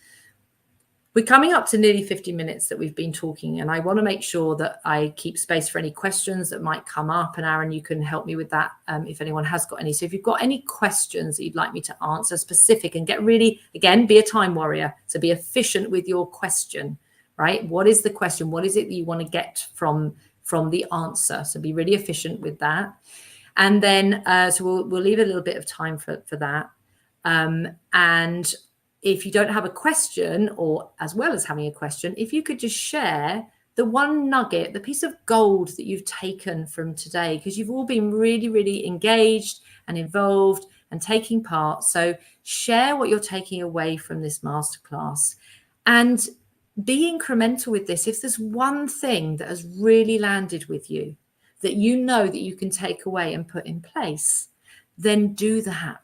We're coming up to nearly 50 minutes that we've been talking, and I want to make sure that I keep space for any questions that might come up. And Aaron, you can help me with that if anyone has got any. So if you've got any questions that you'd like me to answer specific, and get really, again, be a time warrior. So be efficient with your question, right? What is the question? What is it that you want to get from the answer? So be really efficient with that. And then, so we'll leave a little bit of time for that. And if you don't have a question, or as well as having a question, if you could just share the one nugget, the piece of gold that you've taken from today, because you've all been really, really engaged and involved and taking part. So share what you're taking away from this masterclass, and be incremental with this. If there's one thing that has really landed with you that you know that you can take away and put in place, then do that.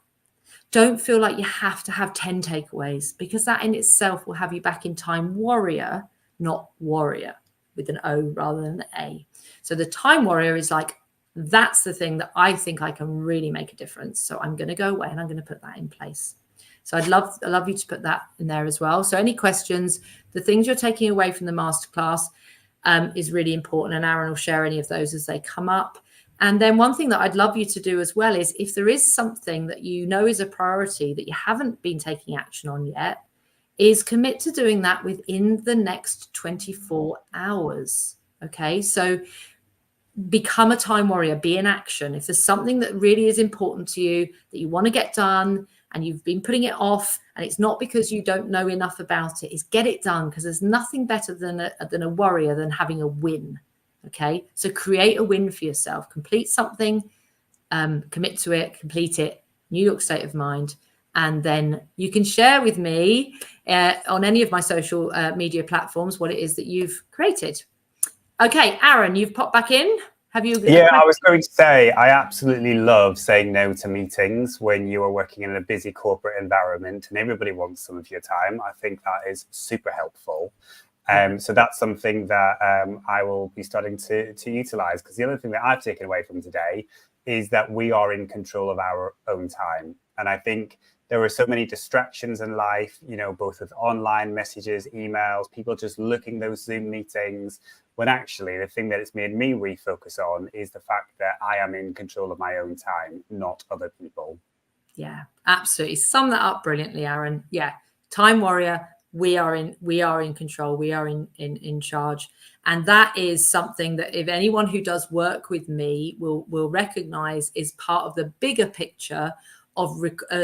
Don't feel like you have to have 10 takeaways, because that in itself will have you back in Time Warrior, not warrior, with an O rather than an A. So the Time Warrior is like, that's the thing that I think I can really make a difference. So I'm going to go away and I'm going to put that in place. So I'd love you to put that in there as well. So any questions, the things you're taking away from the masterclass is really important. And Aaron will share any of those as they come up. And then one thing that I'd love you to do as well is, if there is something that you know is a priority that you haven't been taking action on yet, is commit to doing that within the next 24 hours. Okay, so become a time warrior, be in action. If there's something that really is important to you that you want to get done and you've been putting it off, and it's not because you don't know enough about it, is get it done, because there's nothing better than a warrior than having a win. Okay, so create a win for yourself, complete something, commit to it, complete it, New York state of mind. And then you can share with me on any of my social media platforms what it is that you've created. Okay, Aaron, you've popped back in. Have you? Yeah, I was going to say, I absolutely love saying no to meetings when you are working in a busy corporate environment and everybody wants some of your time. I think that is super helpful. So that's something that I will be starting to utilize, because the other thing that I've taken away from today is that we are in control of our own time. And I think there are so many distractions in life, you know, both with online messages, emails, people just looking those Zoom meetings, when actually the thing that it's made me refocus on is the fact that I am in control of my own time, not other people. Yeah, absolutely. Sum that up brilliantly, Aaron. Yeah, Time Warrior. We are in control. We are in charge. And that is something that if anyone who does work with me will recognize is part of the bigger picture of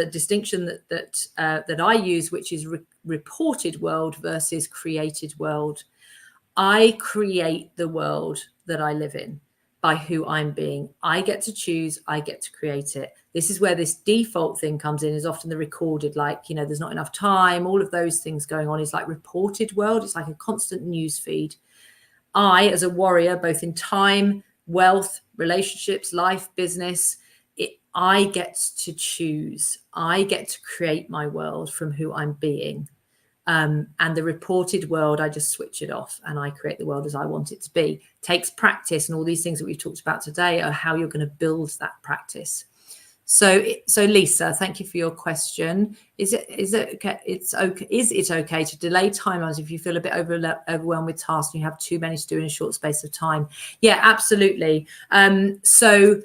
distinction that I use, which is reported world versus created world. I create the world that I live in by who I'm being. I get to choose, I get to create it. This is where this default thing comes in, is often the recorded, like, you know, there's not enough time, all of those things going on is like reported world. It's like a constant news feed. I, as a warrior, both in time, wealth, relationships, life, business, I get to choose. I get to create my world from who I'm being. And the reported world, I just switch it off and I create the world as I want it to be. It takes practice, and all these things that we've talked about today are how you're going to build that practice. So Lisa, thank you for your question. Is it okay? Is it okay to delay timelines if you feel a bit overwhelmed with tasks and you have too many to do in a short space of time? Yeah, absolutely. So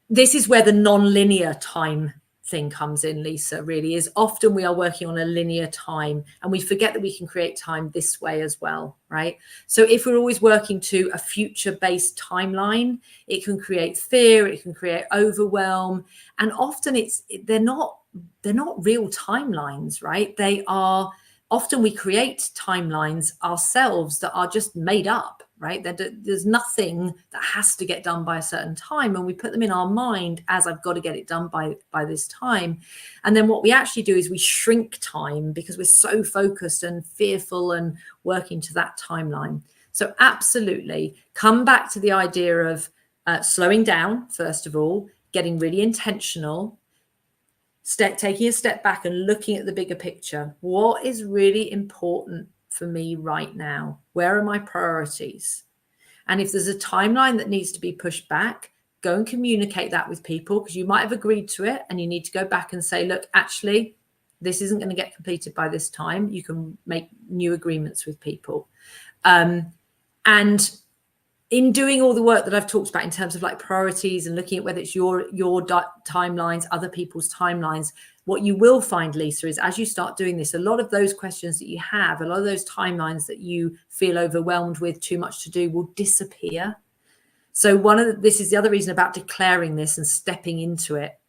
this is where the non-linear time thing comes in, Lisa, really, is often we are working on a linear time and we forget that we can create time this way as well, right? So if we're always working to a future-based timeline, it can create fear, it can create overwhelm, and often they're not real timelines, right? They are often we create timelines ourselves that are just made up, right? There's nothing that has to get done by a certain time, and we put them in our mind as I've got to get it done by this time. And then what we actually do is we shrink time because we're so focused and fearful and working to that timeline. So absolutely come back to the idea of slowing down, first of all, getting really intentional, taking a step back and looking at the bigger picture. What is really important for me right now? Where are my priorities? And if there's a timeline that needs to be pushed back, go and communicate that with people, because you might have agreed to it and you need to go back and say, look, actually, this isn't going to get completed by this time. You can make new agreements with people. And in doing all the work that I've talked about in terms of like priorities and looking at whether it's your timelines, other people's timelines, what you will find, Lisa, is as you start doing this, a lot of those questions that you have, a lot of those timelines that you feel overwhelmed with, too much to do, will disappear. So this is the other reason about declaring this and stepping into it,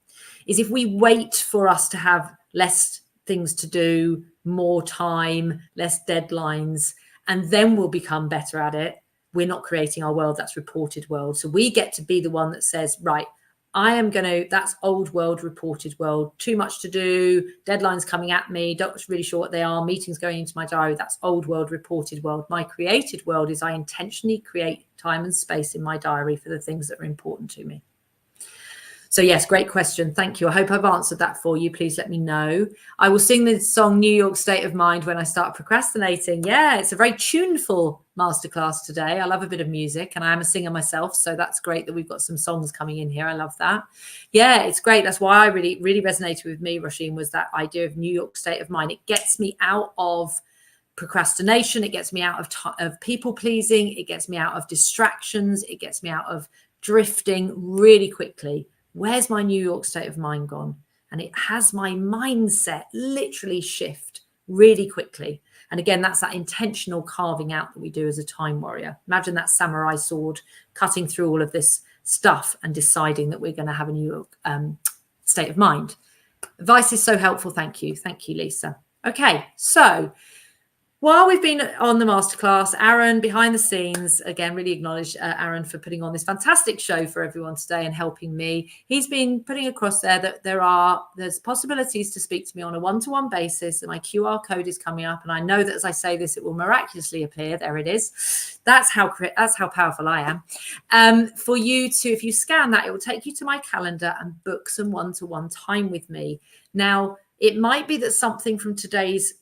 is if we wait for us to have less things to do, more time, less deadlines, and then we'll become better at it, we're not creating our world. That's reported world. So we get to be the one that says, right, that's old world, reported world, too much to do, deadlines coming at me, not really sure what they are, meetings going into my diary. That's old world, reported world. My created world is I intentionally create time and space in my diary for the things that are important to me. So yes, great question. Thank you. I hope I've answered that for you. Please let me know. I will sing the song New York State of Mind when I start procrastinating. Yeah, it's a very tuneful masterclass today. I love a bit of music and I am a singer myself. So that's great that we've got some songs coming in here. I love that. Yeah, it's great. That's why I really, really resonated with me, Roisin, was that idea of New York State of Mind. It gets me out of procrastination. It gets me out of people pleasing. It gets me out of distractions. It gets me out of drifting really quickly. Where's my New York state of mind gone? And it has my mindset literally shift really quickly. And again, that's that intentional carving out that we do as a time warrior. Imagine that samurai sword cutting through all of this stuff and deciding that we're going to have a New York state of mind. Advice is so helpful. Thank you. Thank you, Lisa. Okay, so while we've been on the masterclass, Aaron, behind the scenes, again, really acknowledge Aaron for putting on this fantastic show for everyone today and helping me. He's been putting across there that there's possibilities to speak to me on a one-to-one basis, and my QR code is coming up. And I know that as I say this, it will miraculously appear. There it is. That's how powerful I am. For you to, if you scan that, it will take you to my calendar and book some one-to-one time with me. Now, it might be that something from today's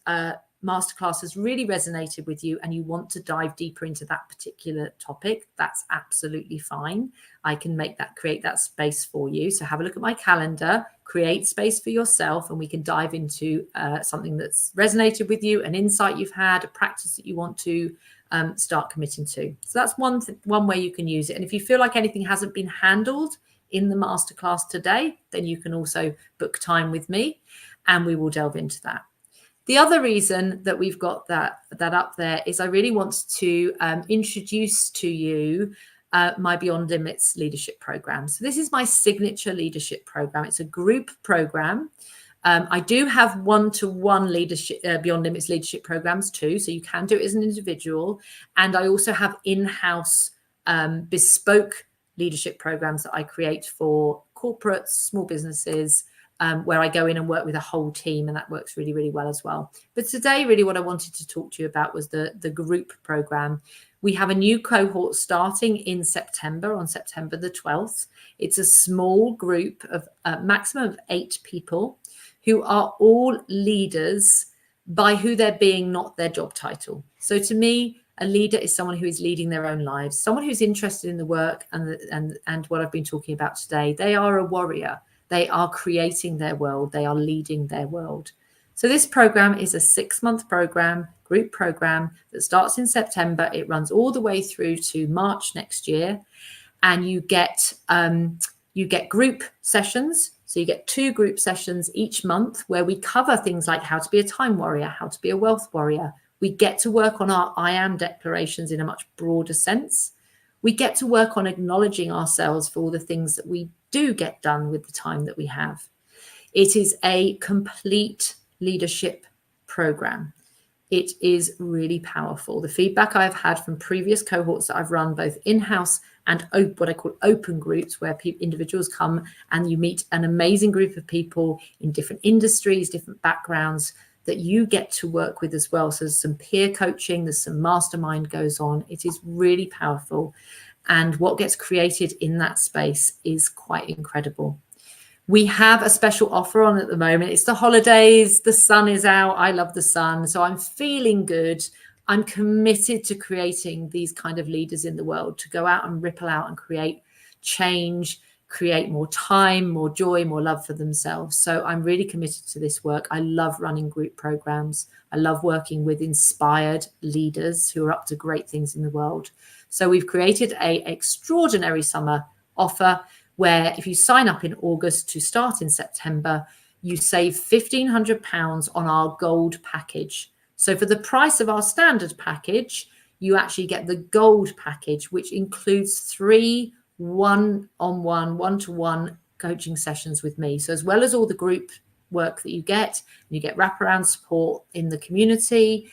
masterclass has really resonated with you and you want to dive deeper into that particular topic. That's absolutely fine. I can create that space for you. So have a look at my calendar, create space for yourself, and we can dive into something that's resonated with you, an insight you've had, a practice that you want to start committing to. So that's one way you can use it. And if you feel like anything hasn't been handled in the masterclass today, then you can also book time with me and we will delve into that. The other reason that we've got that up there is I really want to introduce to you my Beyond Limits leadership program. So this is my signature leadership program. It's a group program. I do have one-to-one leadership Beyond Limits leadership programs too, so you can do it as an individual. And I also have in-house bespoke leadership programs that I create for corporates, small businesses, where I go in and work with a whole team, and that works really, really well as well. But today, really what I wanted to talk to you about was the group program. We have a new cohort starting in September, on September the 12th. It's a small group of maximum of 8 people who are all leaders by who they're being, not their job title. So to me, a leader is someone who is leading their own lives, someone who's interested in the work and what I've been talking about today. They are a warrior. They are creating their world. They are leading their world. So this program is a 6-month program, group program that starts in September. It runs all the way through to March next year. And you get group sessions. So you get 2 group sessions each month where we cover things like how to be a time warrior, how to be a wealth warrior. We get to work on our I am declarations in a much broader sense. We get to work on acknowledging ourselves for all the things that we do get done with the time that we have. It is a complete leadership program. It is really powerful. The feedback I've had from previous cohorts that I've run, both in-house and what I call open groups, where individuals come and you meet an amazing group of people in different industries, different backgrounds that you get to work with as well. So there's some peer coaching, there's some mastermind goes on. It is really powerful. And what gets created in that space is quite incredible. We have a special offer on at the moment. It's the holidays, the sun is out. I love the sun. So I'm feeling good. I'm committed to creating these kind of leaders in the world, to go out and ripple out and create change create more time, more joy, more love for themselves. So I'm really committed to this work. I love running group programs. I love working with inspired leaders who are up to great things in the world. So we've created an extraordinary summer offer where if you sign up in August to start in September, you save £1,500 on our gold package. So for the price of our standard package, you actually get the gold package, which includes 3 one-on-one, one-to-one coaching sessions with me. So as well as all the group work that you get wraparound support in the community,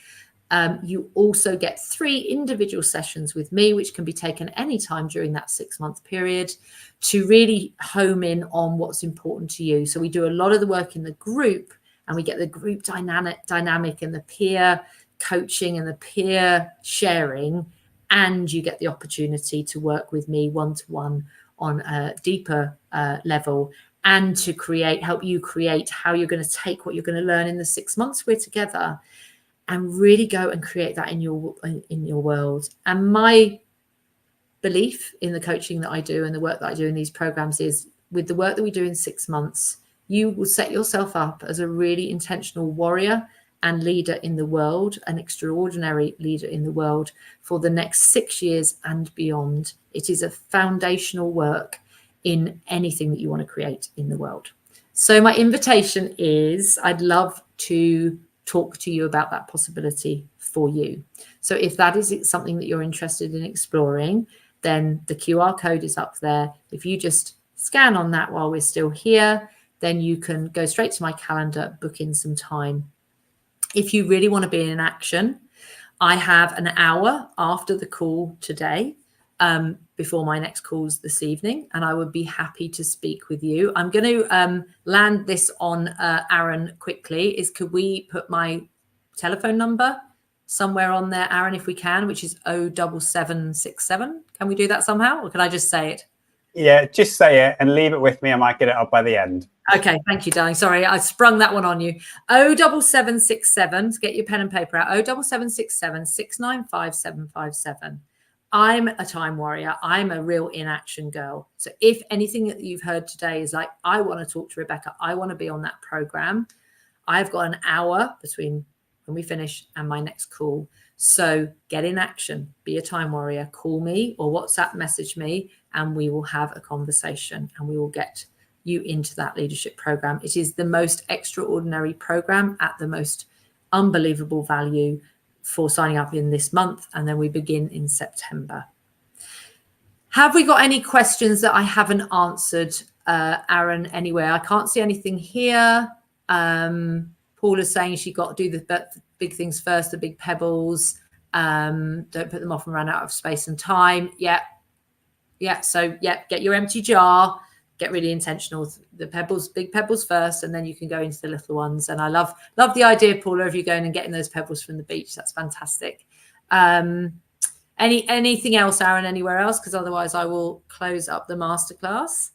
you also get 3 individual sessions with me, which can be taken anytime during that 6-month period to really home in on what's important to you. So we do a lot of the work in the group, and we get the group dynamic and the peer coaching and the peer sharing, and you get the opportunity to work with me one-to-one on a deeper level, and to help you create how you're going to take what you're going to learn in the 6 months we're together and really go and create that in your world. And my belief in the coaching that I do and the work that I do in these programs is, with the work that we do in 6 months, you will set yourself up as a really intentional warrior and leader in the world, an extraordinary leader in the world for the next 6 years and beyond. It is a foundational work in anything that you want to create in the world. So my invitation is, I'd love to talk to you about that possibility for you. So if that is something that you're interested in exploring, then the QR code is up there. If you just scan on that while we're still here, then you can go straight to my calendar, book in some time. If you really want to be in action, I have an hour after the call today, before my next calls this evening, and I would be happy to speak with you. I'm going to land this on Aaron quickly. Could we put my telephone number somewhere on there, Aaron, if we can, which is 07767? Can we do that somehow, or can I just say it? Yeah, just say it and leave it with me. I might get it up by the end. Okay, thank you, darling. Sorry, I sprung that one on you. 07767, get your pen and paper out. 07767 695 757. I'm a time warrior. I'm a real inaction girl. So if anything that you've heard today is like, I want to talk to Rebecca, I want to be on that program, I've got an hour between when we finish and my next call. So get in action, be a time warrior, call me or WhatsApp message me, and we will have a conversation and we will get you into that leadership program. It is the most extraordinary program at the most unbelievable value for signing up in this month. And then we begin in September. Have we got any questions that I haven't answered, Aaron, anywhere? I can't see anything here. Paula's saying she got to do the big things first, the big pebbles. Don't put them off and run out of space and time. Yeah. So get your empty jar. Get really intentional. The pebbles, big pebbles first, and then you can go into the little ones. And I love the idea, Paula, of you going and getting those pebbles from the beach. That's fantastic. Anything else, Aaron? Anywhere else? Because otherwise, I will close up the masterclass.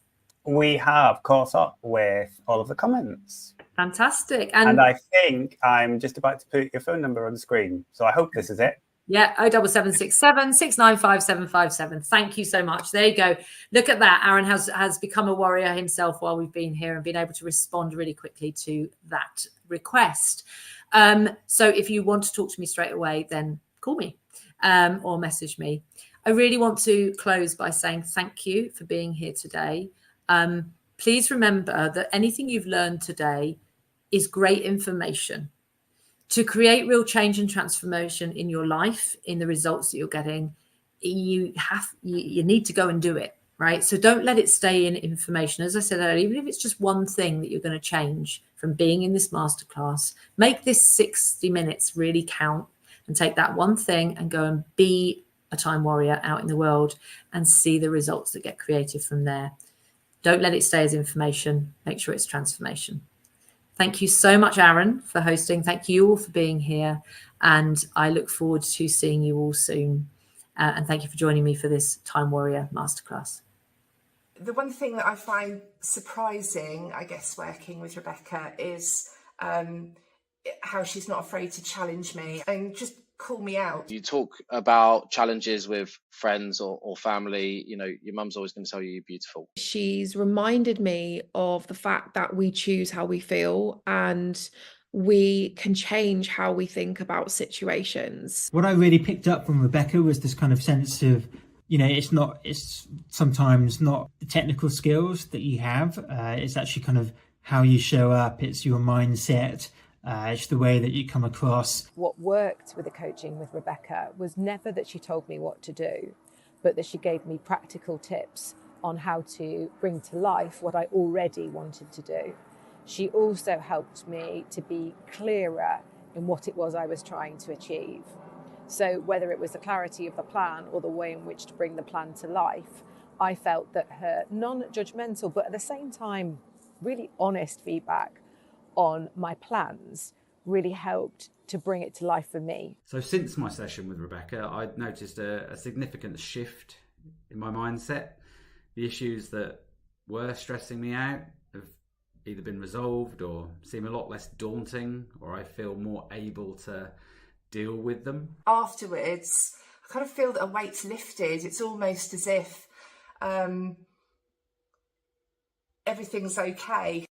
We have caught up with all of the comments. Fantastic. And I think I'm just about to put your phone number on the screen. So I hope this is it. Yeah, 07767 695 757. Thank you so much. There you go. Look at that. Aaron has become a warrior himself while we've been here and been able to respond really quickly to that request. So if you want to talk to me straight away, then call me or message me. I really want to close by saying thank you for being here today. Please remember that anything you've learned today is great information. To create real change and transformation in your life, in the results that you're getting, you need to go and do it, right? So don't let it stay in information. As I said earlier, even if it's just one thing that you're going to change from being in this masterclass, make this 60 minutes really count and take that one thing and go and be a time warrior out in the world and see the results that get created from there. Don't let it stay as information. Make sure it's transformation. Thank you so much, Aaron, for hosting. Thank you all for being here. And I look forward to seeing you all soon. And thank you for joining me for this Time Warrior Masterclass. The one thing that I find surprising, I guess, working with Rebecca is how she's not afraid to challenge me and just call me out. You talk about challenges with friends or family, your mum's always going to tell you you're beautiful. She's reminded me of the fact that we choose how we feel and we can change how we think about situations. What I really picked up from Rebecca was this kind of sense of, it's sometimes not the technical skills that you have. It's actually kind of how you show up. It's your mindset. It's the way that you come across. What worked with the coaching with Rebecca was never that she told me what to do, but that she gave me practical tips on how to bring to life what I already wanted to do. She also helped me to be clearer in what it was I was trying to achieve. So whether it was the clarity of the plan or the way in which to bring the plan to life, I felt that her non-judgmental, but at the same time, really honest feedback on my plans really helped to bring it to life for me. So since my session with Rebecca, I'd noticed a significant shift in my mindset. The issues that were stressing me out have either been resolved or seem a lot less daunting, or I feel more able to deal with them. Afterwards, I kind of feel that a weight's lifted. It's almost as if everything's okay.